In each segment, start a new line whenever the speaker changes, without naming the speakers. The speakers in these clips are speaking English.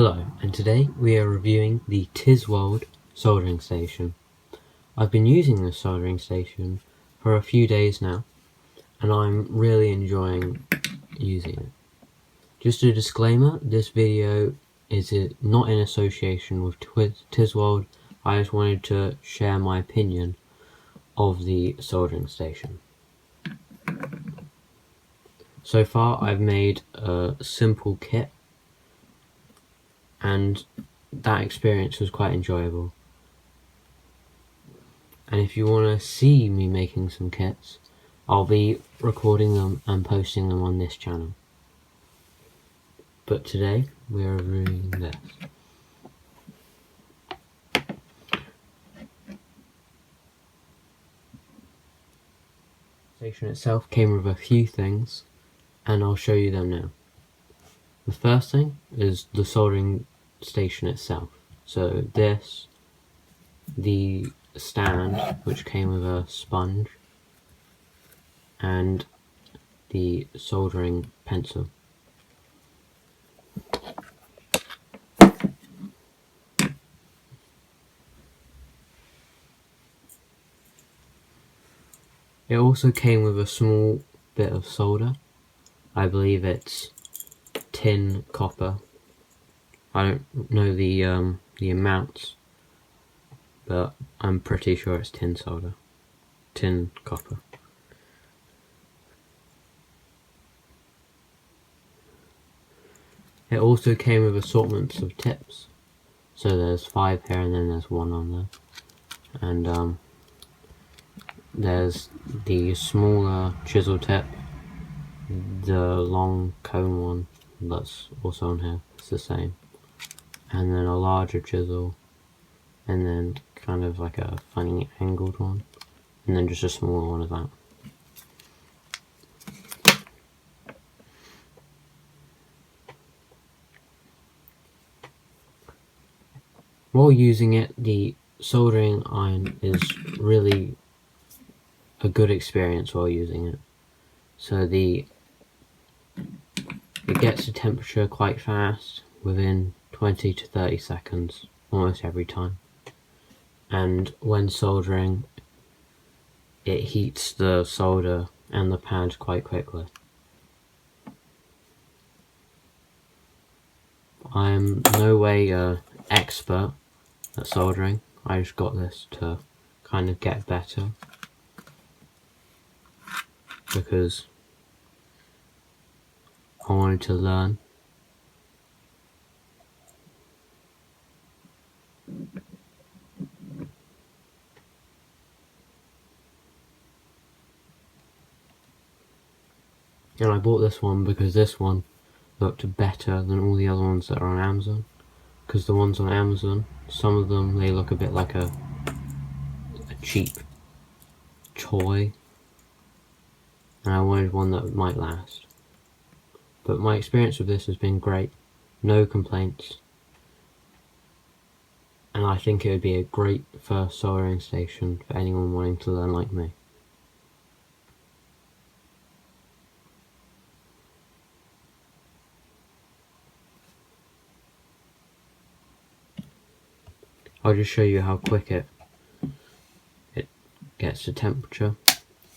Hello, and today we are reviewing the Tilswall soldering station. I've been using this soldering station for a few days now, and I'm really enjoying using it. Just a disclaimer, this video is not in association with Tilswall. I just wanted to share my opinion of the soldering station. So far I've made a simple kit, and that experience was quite enjoyable. And if you want to see me making some kits, I'll be recording them and posting them on this channel. But today we are reviewing this. The station itself came with a few things, and I'll show you them now. The first thing is the soldering station itself. So this, the stand, which came with a sponge, and the soldering pencil. It also came with a small bit of solder. I believe it's tin copper. I don't know the amounts, but I'm pretty sure it's tin copper. It also came with assortments of tips. So there's 5 here and then there's 1 on there. And there's the smaller chisel tip, the long cone one that's also on here, it's the same. And then a larger chisel, and then kind of like a funny angled one, and then just a smaller one of that. While using it, the soldering iron is really a good experience while using it. So it gets the temperature quite fast, within 20 to 30 seconds, almost every time. And when soldering, it heats the solder and the pad quite quickly. I'm no way an expert at soldering, I just got this to kind of get better, because I wanted to learn. And I bought this one because this one looked better than all the other ones that are on Amazon. Because the ones on Amazon, some of them, they look a bit like a cheap toy, and I wanted one that might last. But my experience with this has been great, no complaints, and I think it would be a great first soldering station for anyone wanting to learn like me. I'll just show you how quick it gets the temperature.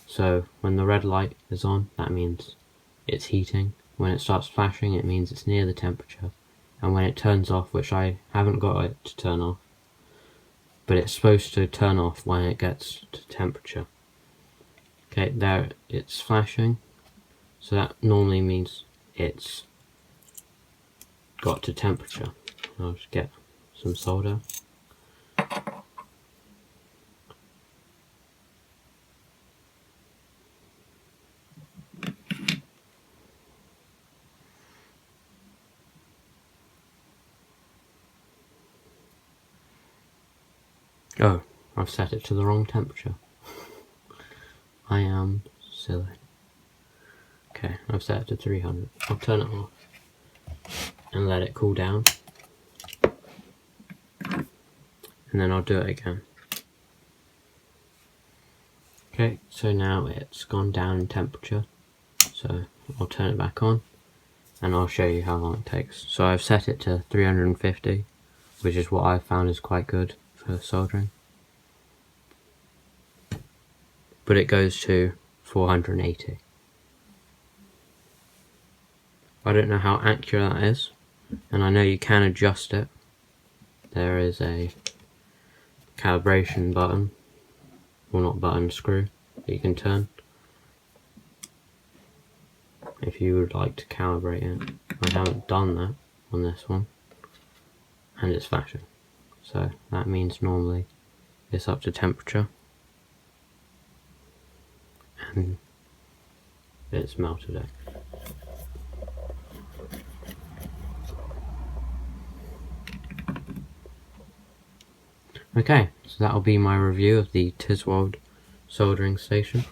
So when the red light is on, that means it's heating. When it starts flashing, it means it's near the temperature. And when it turns off, which I haven't got it to turn off, but it's supposed to turn off when it gets to temperature. Okay, there it's flashing, so that normally means it's got to temperature. I'll just get some solder. Oh, I've set it to the wrong temperature. I am silly. Okay, I've set it to 300. I'll turn it off and let it cool down. And then I'll do it again. Okay, so now it's gone down in temperature. So I'll turn it back on. and I'll show you how long it takes. So I've set it to 350, which is what I've found is quite good for soldering. But it goes to 480. I don't know how accurate that is, and I know you can adjust it. There is a calibration button, well, not button, screw that you can turn if you would like to calibrate it. I haven't done that on this one, and it's flashing, so that means normally it's up to temperature and it's melted it. Okay, so that'll be my review of the Tilswall soldering station.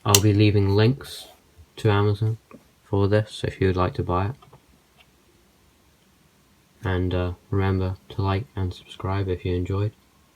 I'll be leaving links to Amazon for this if you would like to buy it. And remember to like and subscribe if you enjoyed.